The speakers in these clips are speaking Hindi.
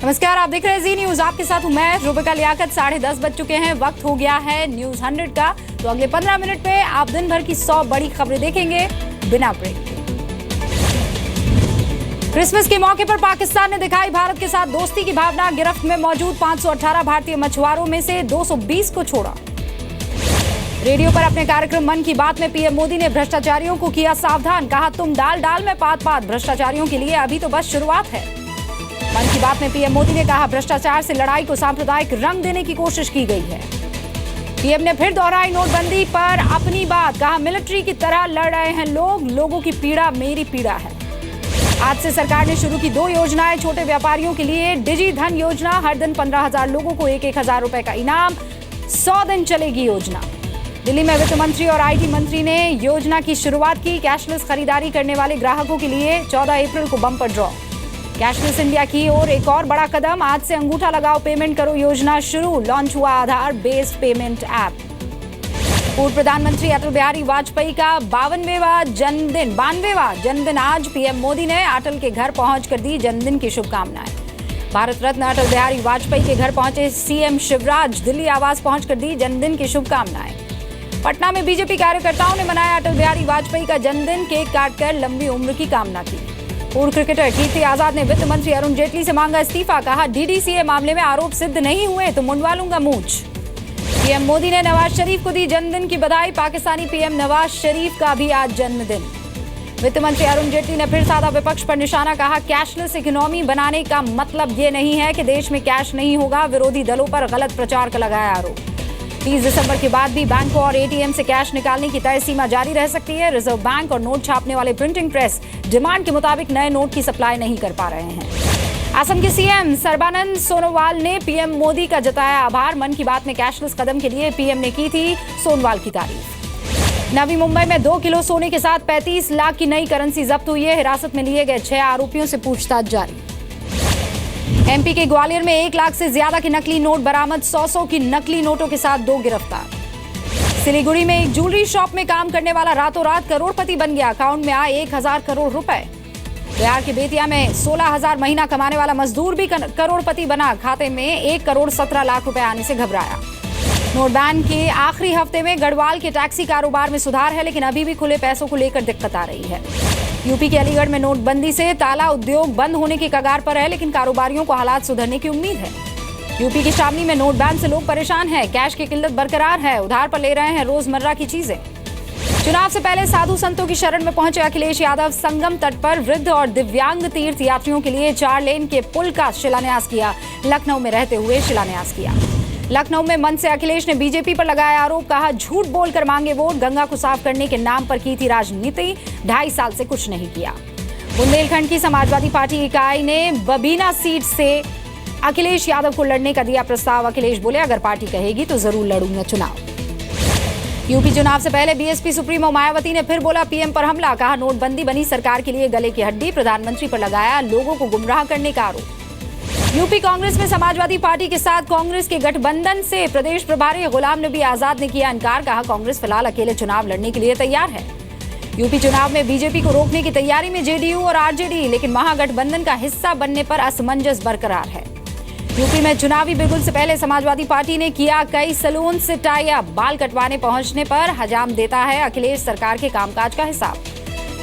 नमस्कार, आप देख रहे हैं जी न्यूज। आपके साथ हूं मैं रूबिका लियाकत। 10:30 बज चुके हैं। वक्त हो गया है न्यूज 100 का। तो अगले 15 मिनट में आप दिन भर की 100 बड़ी खबरें देखेंगे बिना ब्रेक के। क्रिसमस के मौके पर पाकिस्तान ने दिखाई भारत के साथ दोस्ती की भावना। गिरफ्त में मौजूद 518 भारतीय मछुआरों में से 220 को छोड़ा। रेडियो पर अपने कार्यक्रम मन की बात में पीएम मोदी ने भ्रष्टाचारियों को किया सावधान। कहा, तुम डाल डाल में पात पात, भ्रष्टाचारियों के लिए अभी तो बस शुरुआत है। मन की बात में पीएम मोदी ने कहा, भ्रष्टाचार से लड़ाई को सांप्रदायिक रंग देने की कोशिश की गई है। पीएम ने फिर दोहराई नोटबंदी पर अपनी बात। कहा, मिलिट्री की तरह लड़ रहे हैं लोग, लोगों की पीड़ा मेरी पीड़ा है। आज से सरकार ने शुरू की 2 योजनाएं। छोटे व्यापारियों के लिए डिजी धन योजना, हर दिन 15,000 लोगों को 1,000 रुपए का इनाम। 100 दिन चलेगी योजना। दिल्ली में वित्त मंत्री और आईटी मंत्री ने योजना की शुरुआत की। कैशलेस खरीदारी करने वाले ग्राहकों के लिए 14 अप्रैल को बम्पर ड्रॉ। कैशलेस इंडिया की ओर एक और बड़ा कदम। आज से अंगूठा लगाओ पेमेंट करो योजना शुरू। लॉन्च हुआ आधार बेस्ड पेमेंट ऐप। पूर्व प्रधानमंत्री अटल बिहारी वाजपेयी का 92वां जन्मदिन आज। पीएम मोदी ने अटल के घर पहुंचकर दी जन्मदिन की शुभकामनाएं। भारत रत्न अटल बिहारी वाजपेयी के घर पहुंचे सीएम शिवराज। दिल्ली आवास पहुंचकर दी जन्मदिन की शुभकामनाएं। पटना में बीजेपी कार्यकर्ताओं ने मनाया अटल बिहारी वाजपेयी का जन्मदिन। केक काटकर लंबी उम्र की कामना की। पूर्व क्रिकेटर कीर्ति आजाद ने वित्त मंत्री अरुण जेटली से मांगा इस्तीफा। कहा, डीडीसीए मामले में आरोप सिद्ध नहीं हुए तो मुंडवा लूंगा मूंछ। पीएम मोदी ने नवाज शरीफ को दी जन्मदिन की बधाई। पाकिस्तानी पीएम नवाज शरीफ का भी आज जन्मदिन। वित्त मंत्री अरुण जेटली ने फिर साधा विपक्ष पर निशाना। कहा, कैशलेस इकोनॉमी बनाने का मतलब ये नहीं है कि देश में कैश नहीं होगा। विरोधी दलों पर गलत प्रचार का लगाया आरोप। 30 दिसंबर के बाद भी बैंकों और एटीएम से कैश निकालने की तय सीमा जारी रह सकती है। रिजर्व बैंक और नोट छापने वाले प्रिंटिंग प्रेस डिमांड के मुताबिक नए नोट की सप्लाई नहीं कर पा रहे हैं। असम के सीएम सर्बानंद सोनोवाल ने पीएम मोदी का जताया आभार। मन की बात में कैशलेस कदम के लिए पीएम ने की थी सोनोवाल की तारीफ। नवी मुंबई में 2 किलो सोने के साथ 35 लाख की नई करेंसी जब्त हुई है। हिरासत में लिए गए 6 आरोपियों से पूछताछ जारी। एमपी के ग्वालियर में 1 लाख से ज्यादा के नकली नोट बरामद। 100 की नकली नोटों के साथ 2 गिरफ्तार। सिलीगुड़ी में एक ज्वेलरी शॉप में काम करने वाला रातों रात करोड़पति बन गया। अकाउंट में आए 1,000 करोड़ रुपए। बिहार के बेतिया में 16,000 महीना कमाने वाला मजदूर भी करोड़पति बना। खाते में 1 करोड़ 17 लाख रुपए आने से घबराया। नोट बैन के आखिरी हफ्ते में गढ़वाल के टैक्सी कारोबार में सुधार है, लेकिन अभी भी खुले पैसों को लेकर दिक्कत आ रही है। यूपी के अलीगढ़ में नोटबंदी से ताला उद्योग बंद होने की कगार पर है, लेकिन कारोबारियों को हालात सुधरने की उम्मीद है। यूपी की शामली में नोट बैन से लोग परेशान हैं। कैश की किल्लत बरकरार है। उधार पर ले रहे हैं रोजमर्रा की चीजें। चुनाव से पहले साधु संतों की शरण में पहुंचे अखिलेश यादव। संगम तट पर वृद्ध और दिव्यांग तीर्थ यात्रियों के लिए 4 लेन के पुल का शिलान्यास किया। लखनऊ में रहते हुए शिलान्यास किया। लखनऊ में मंच से अखिलेश ने बीजेपी पर लगाया आरोप। कहा, झूठ बोलकर मांगे वोट। गंगा को साफ करने के नाम पर की थी राजनीति। 2.5 साल से कुछ नहीं किया। बुंदेलखंड की समाजवादी पार्टी इकाई ने बबीना सीट से अखिलेश यादव को लड़ने का दिया प्रस्ताव। अखिलेश बोले, अगर पार्टी कहेगी तो जरूर लड़ूंगा चुनाव। यूपी चुनाव से पहले बीएसपी सुप्रीमो मायावती ने फिर बोला पीएम पर हमला। कहा, नोटबंदी बनी सरकार के लिए गले की हड्डी। प्रधानमंत्री पर लगाया लोगों को गुमराह करने का आरोप। यूपी कांग्रेस में समाजवादी पार्टी के साथ कांग्रेस के गठबंधन से प्रदेश प्रभारी गुलाम नबी आजाद ने किया इनकार। कहा, कांग्रेस फिलहाल अकेले चुनाव लड़ने के लिए तैयार है। यूपी चुनाव में बीजेपी को रोकने की तैयारी में जेडीयू और आरजेडी, लेकिन महागठबंधन का हिस्सा बनने पर असमंजस बरकरार है। यूपी में चुनावी बिगुल से पहले समाजवादी पार्टी ने किया कई सैलून से टाई अप। बाल कटवाने पहुंचने पर हजाम देता है अखिलेश सरकार के कामकाज का हिसाब।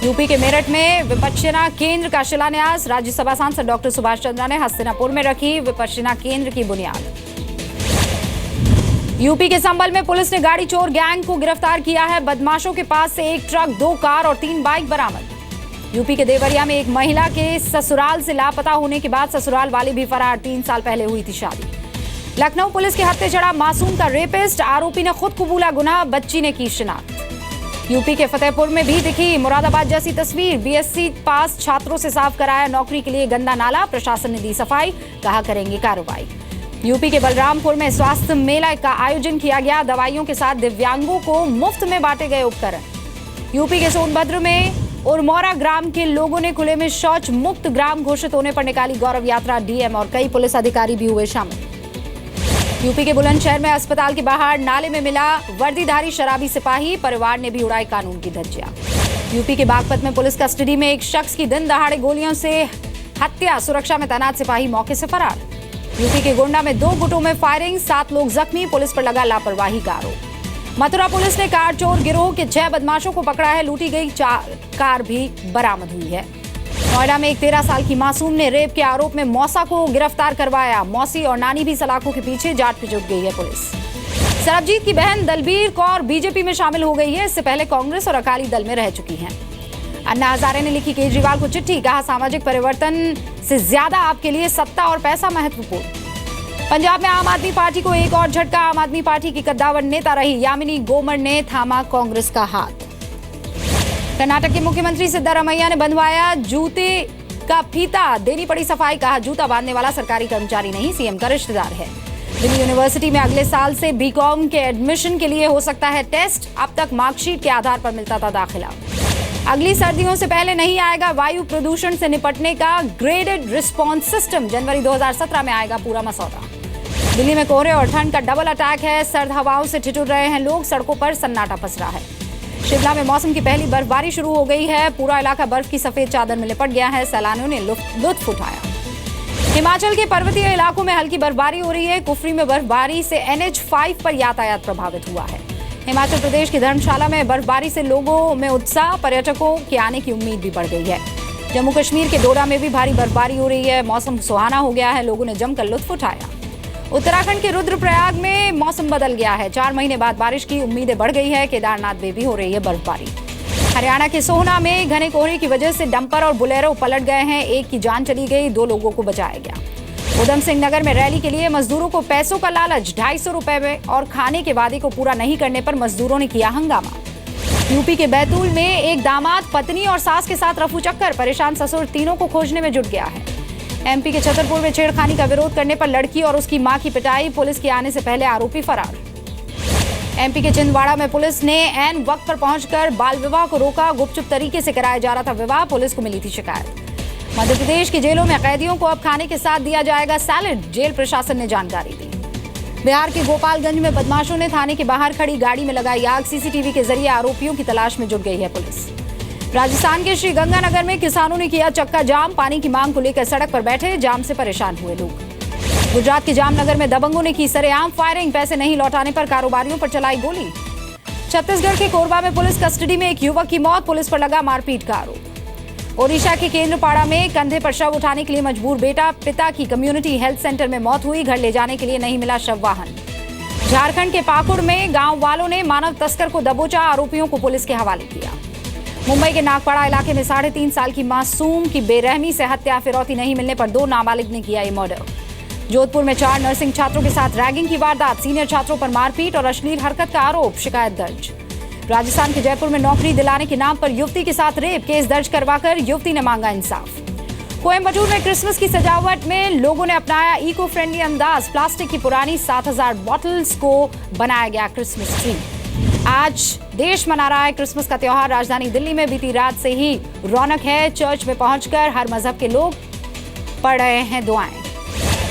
यूपी के मेरठ में विपश्यना केंद्र का शिलान्यास। राज्यसभा सांसद डॉक्टर सुभाष चंद्रा ने हस्तिनापुर में रखी विपश्यना केंद्र की बुनियाद। यूपी के संभल में पुलिस ने गाड़ी चोर गैंग को गिरफ्तार किया है। बदमाशों के पास से 1 ट्रक, 2 कार और 3 बाइक बरामद। यूपी के देवरिया में एक महिला के ससुराल से लापता होने के बाद ससुराल वाली भी फरार। 3 साल पहले हुई थी शादी। लखनऊ पुलिस के हत्थे चढ़ा मासूम का रेपिस्ट। आरोपी ने खुद कबूला गुनाह। बच्ची ने की शिनाख्त। यूपी के फतेहपुर में भी दिखी मुरादाबाद जैसी तस्वीर। बीएससी पास छात्रों से साफ कराया नौकरी के लिए गंदा नाला। प्रशासन ने दी सफाई। कहा, करेंगे कार्रवाई। यूपी के बलरामपुर में स्वास्थ्य मेला का आयोजन किया गया। दवाइयों के साथ दिव्यांगों को मुफ्त में बांटे गए उपकरण। यूपी के सोनभद्र में उरमौरा ग्राम के लोगों ने खुले में शौच मुक्त ग्राम घोषित होने पर निकाली गौरव यात्रा। डीएम और कई पुलिस अधिकारी भी हुए शामिल। यूपी के बुलंदशहर में अस्पताल के बाहर नाले में मिला वर्दीधारी शराबी सिपाही। परिवार ने भी उड़ाई कानून की धज्जियां। यूपी के बागपत में पुलिस कस्टडी में एक शख्स की दिन दहाड़े गोलियों से हत्या। सुरक्षा में तैनात सिपाही मौके से फरार। यूपी के गोंडा में 2 गुटों में फायरिंग, 7 लोग जख्मी, पुलिस पर लगा लापरवाही का आरोप। मथुरा पुलिस ने कार चोर गिरोह के 6 बदमाशों को पकड़ा है, लूटी गई 4 कार भी बरामद हुई है। नोएडा में एक 13 साल की मासूम ने रेप के आरोप में मौसा को गिरफ्तार करवाया, मौसी और नानी भी सलाखों के पीछे, जाट पे जुट गई है पुलिस। सरबजीत की बहन दलबीर कौर बीजेपी में शामिल हो गई है, इससे पहले कांग्रेस और अकाली दल में रह चुकी हैं। अन्ना हजारे ने लिखी केजरीवाल को चिट्ठी, कहा सामाजिक परिवर्तन से ज्यादा आपके लिए सत्ता और पैसा महत्वपूर्ण। पंजाब में आम आदमी पार्टी को एक और झटका, आम आदमी पार्टी की कद्दावर नेता रही यामिनी गोमर ने थामा कांग्रेस का हाथ। कर्नाटक के मुख्यमंत्री सिद्धारमैया ने बंधवाया जूते का फीता, देनी पड़ी सफाई, कहा जूता बांधने वाला सरकारी कर्मचारी नहीं, सीएम का रिश्तेदार है। दिल्ली यूनिवर्सिटी में अगले साल से बीकॉम के एडमिशन के लिए हो सकता है टेस्ट, अब तक मार्कशीट के आधार पर मिलता था दाखिला। अगली सर्दियों से पहले नहीं आएगा वायु प्रदूषण से निपटने का ग्रेडेड रिस्पॉन्स सिस्टम, जनवरी 2017 में आएगा पूरा मसौदा। दिल्ली में कोहरे और ठंड का डबल अटैक है, सर्द हवाओं से ठिठुर रहे हैं लोग, सड़कों पर सन्नाटा पसरा है। शिमला में मौसम की पहली बर्फबारी शुरू हो गई है, पूरा इलाका बर्फ की सफेद चादर में लिपट गया है, सैलानियों ने लुत्फ उठाया। हिमाचल के पर्वतीय इलाकों में हल्की बर्फबारी हो रही है, कुफरी में बर्फबारी से NH5 पर यातायात प्रभावित हुआ है। हिमाचल प्रदेश की धर्मशाला में बर्फबारी से लोगों में उत्साह, पर्यटकों के आने की उम्मीद भी बढ़ गई है। जम्मू कश्मीर के डोडा में भी भारी बर्फबारी हो रही है, मौसम सुहाना हो गया है, लोगों ने जमकर लुत्फ उठाया। उत्तराखंड के रुद्रप्रयाग में मौसम बदल गया है, 4 महीने बाद बारिश की उम्मीदें बढ़ गई है, केदारनाथ में भी हो रही है बर्फबारी। हरियाणा के सोहना में घने कोहरे की वजह से डंपर और बुलेरो पलट गए हैं, एक की जान चली गई, 2 लोगों को बचाया गया। उधम सिंह नगर में रैली के लिए मजदूरों को पैसों का लालच, 250 रुपए में और खाने के वादे को पूरा नहीं करने पर मजदूरों ने किया हंगामा। यूपी के बैतूल में एक दामाद पत्नी और सास के साथ रफू चक्कर, परेशान ससुर तीनों को खोजने में जुट गया है। MP के छतरपुर में छेड़खानी का विरोध करने पर लड़की और उसकी मां की पिटाई, पुलिस के आने से पहले आरोपी फरार। MP के छिंदवाड़ा में पुलिस ने ऐन वक्त पर पहुंचकर बाल विवाह को रोका, गुपचुप तरीके से कराया जा रहा था विवाह, पुलिस को मिली थी शिकायत। मध्य प्रदेश की जेलों में कैदियों को अब खाने के साथ दिया जाएगा सैलेड, जेल प्रशासन ने जानकारी दी। बिहार के गोपालगंज में बदमाशों ने थाने के बाहर खड़ी गाड़ी में लगाई आग, CCTV के जरिए आरोपियों की तलाश में जुट गई है पुलिस। राजस्थान के श्रीगंगानगर में किसानों ने किया चक्का जाम, पानी की मांग को लेकर सड़क पर बैठे, जाम से परेशान हुए लोग। गुजरात के जामनगर में दबंगों ने की सरेआम फायरिंग, पैसे नहीं लौटाने पर कारोबारियों पर चलाई गोली। छत्तीसगढ़ के कोरबा में पुलिस कस्टडी में एक युवक की मौत, पुलिस पर लगा मारपीट का आरोप। ओडिशा के केंद्रपाड़ा में कंधे पर शव उठाने के लिए मजबूर बेटा, पिता की कम्युनिटी हेल्थ सेंटर में मौत हुई, घर ले जाने के लिए नहीं मिला शव वाहन। झारखंड के पाकुड़ में गांव वालों ने मानव तस्कर को दबोचा, आरोपियों को पुलिस के हवाले किया। मुंबई के नागपाड़ा इलाके में 3.5 साल की मासूम की बेरहमी से हत्या, फिरौती नहीं मिलने पर 2 नाबालिग ने किया ये मर्डर। जोधपुर में 4 नर्सिंग छात्रों के साथ रैगिंग की वारदात, सीनियर छात्रों पर मारपीट और अश्लील हरकत का आरोप, शिकायत दर्ज। राजस्थान के जयपुर में नौकरी दिलाने के नाम पर युवती के साथ रेप, केस दर्ज करवाकर युवती ने मांगा इंसाफ। कोयम्बटूर में क्रिसमस की सजावट में लोगों ने अपनाया इको फ्रेंडली अंदाज, प्लास्टिक की पुरानी 7000 बॉटल्स को बनाया गया क्रिसमस ट्री। आज देश मना रहा है क्रिसमस का त्योहार, राजधानी दिल्ली में बीती रात से ही रौनक है, चर्च में पहुंचकर हर मजहब के लोग पढ़ रहे हैं दुआएं।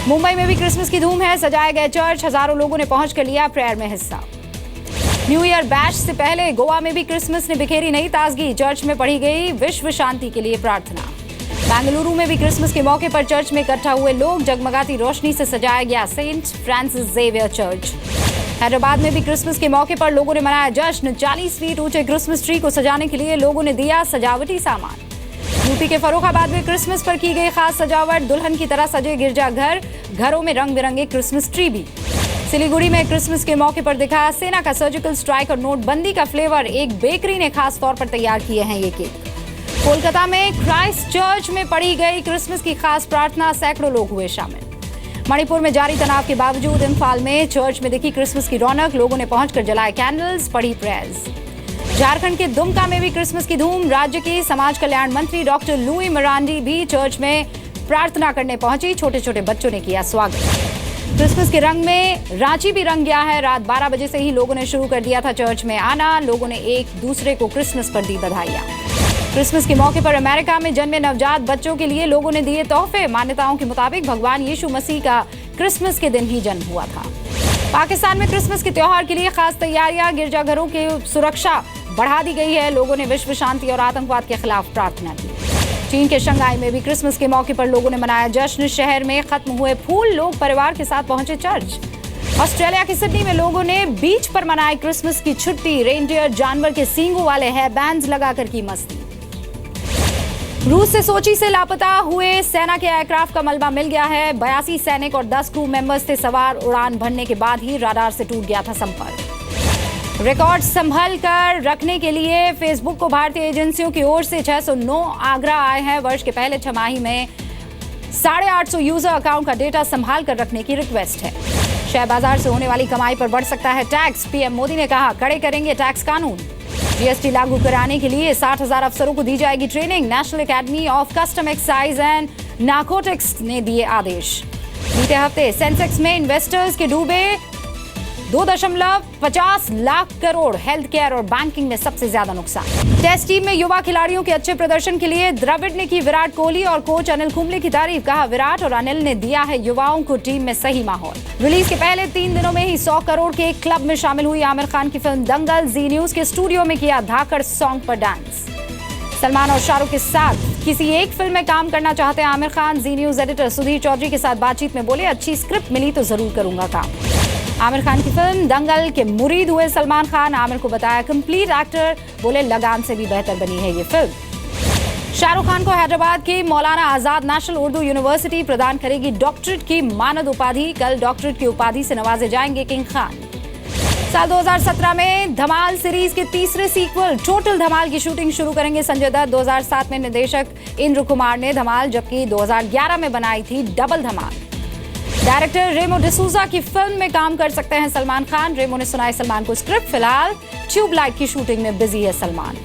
मुंबई में भी क्रिसमस की धूम है, सजाए गए चर्च, हजारों लोगों ने पहुंचकर लिया प्रेयर में हिस्सा। न्यू ईयर बैश से पहले गोवा में भी क्रिसमस ने बिखेरी नई ताजगी, चर्च में पढ़ी गई विश्व शांति के लिए प्रार्थना। बेंगलुरु में भी क्रिसमस के मौके पर चर्च में इकट्ठा हुए लोग, जगमगाती रोशनी से सजाया गया Saint Francis Xavier church. Hyderabad में भी क्रिसमस के मौके पर लोगों ने मनाया जश्न, 40 फीट ऊंचे क्रिसमस ट्री को सजाने के लिए लोगों ने दिया सजावटी सामान। यूपी के फर्रुखाबाद में क्रिसमस पर की गई खास सजावट, दुल्हन की तरह सजे गिरजाघर, घरों में रंग बिरंगे क्रिसमस ट्री भी। सिलीगुड़ी में क्रिसमस के मौके पर दिखा सेना का सर्जिकल स्ट्राइक और नोटबंदी का फ्लेवर, एक बेकरी ने खास तौर पर तैयार किए हैं ये केक। कोलकाता में क्राइस्ट चर्च में पढ़ी गई क्रिसमस की खास प्रार्थना, सैकड़ों लोग हुए शामिल। मणिपुर में जारी तनाव के बावजूद इम्फाल में चर्च में दिखी क्रिसमस की रौनक, लोगों ने पहुंचकर जलाए कैंडल्स, पढ़ी प्रेयर्स। झारखंड के दुमका में भी क्रिसमस की धूम, राज्य के समाज कल्याण मंत्री डॉक्टर लुई मरांडी भी चर्च में प्रार्थना करने पहुंची, छोटे छोटे बच्चों ने किया स्वागत। क्रिसमस के रंग में रांची भी रंग गया है, रात 12 बजे से ही लोगों ने शुरू कर दिया था चर्च में आना, लोगों ने एक दूसरे को क्रिसमस पर दी बधाइयां। क्रिसमस के मौके पर अमेरिका में जन्मे नवजात बच्चों के लिए लोगों ने दिए तोहफे, मान्यताओं के मुताबिक भगवान यीशु मसीह का क्रिसमस के दिन ही जन्म हुआ था। पाकिस्तान में क्रिसमस के त्योहार के लिए खास तैयारियां, गिरजाघरों की सुरक्षा बढ़ा दी गई है, लोगों ने विश्व शांति और आतंकवाद के खिलाफ प्रार्थना की। चीन के शंघाई में भी क्रिसमस के मौके पर लोगों ने मनाया जश्न। शहर में खत्म हुए फूल, लोग परिवार के साथ पहुंचे चर्च। ऑस्ट्रेलिया के सिडनी में लोगों ने बीच पर मनाई क्रिसमस की छुट्टी। रेनडियर जानवर के सींगों वाले हेयर बैंड्स लगाकर की मस्ती। रूस से सोची से लापता हुए सेना के एयरक्राफ्ट का मलबा मिल गया है। 82 सैनिक और 10 क्रू मेंबर्स थे सवार। उड़ान भरने के बाद ही रडार से टूट गया था संपर्क। रिकॉर्ड संभल कर रखने के लिए फेसबुक को भारतीय एजेंसियों की ओर से 609 आग्रह आए हैं। वर्ष के पहले छमाही में 850 यूजर अकाउंट का डेटा संभाल कर रखने की रिक्वेस्ट है। शेयर बाजार से होने वाली कमाई पर बढ़ सकता है टैक्स। पीएम मोदी ने कहा, कड़े करेंगे टैक्स कानून। जीएसटी लागू कराने के लिए 60,000 अफसरों को दी जाएगी training. National academy of custom excise and narcotics ने दिए आदेश। बीते हफ्ते सेंसेक्स में इन्वेस्टर्स के डूबे 2.50 लाख करोड़। हेल्थ केयर और बैंकिंग में सबसे ज्यादा नुकसान। टेस्ट टीम में युवा खिलाड़ियों के अच्छे प्रदर्शन के लिए द्रविड़ ने की विराट कोहली और कोच अनिल कुंबले की तारीफ। कहा, विराट और अनिल ने दिया है युवाओं को टीम में सही माहौल। रिलीज के पहले 3 दिनों में ही 100 करोड़ के एक क्लब में शामिल हुई आमिर खान की फिल्म दंगल। जी न्यूज के स्टूडियो में किया धाकड़ सॉन्ग पर डांस। सलमान और शाहरुख के साथ किसी एक फिल्म में काम करना चाहते हैं आमिर खान। जी न्यूज एडिटर सुधीर चौधरी के साथ बातचीत में बोले, अच्छी स्क्रिप्ट मिली तो जरूर करूंगा काम। आमिर खान की फिल्म दंगल के मुरीद हुए सलमान खान। आमिर को बताया कंप्लीट एक्टर। बोले, लगान से भी बेहतर बनी है ये फिल्म। शाहरुख खान को हैदराबाद के मौलाना आजाद नेशनल उर्दू यूनिवर्सिटी प्रदान करेगी डॉक्टरेट की मानद उपाधि। कल डॉक्टरेट की उपाधि से नवाजे जाएंगे किंग खान। साल 2017 में धमाल सीरीज के तीसरे सीक्वल टोटल धमाल की शूटिंग शुरू करेंगे संजय दत्त। 2007 में निदेशक इंद्र कुमार ने धमाल, जबकि 2011 में बनाई थी डबल धमाल। डायरेक्टर रेमो डिसूजा की फिल्म में काम कर सकते हैं सलमान खान। रेमो ने सुनाई सलमान को स्क्रिप्ट। फिलहाल ट्यूबलाइट की शूटिंग में बिजी है सलमान।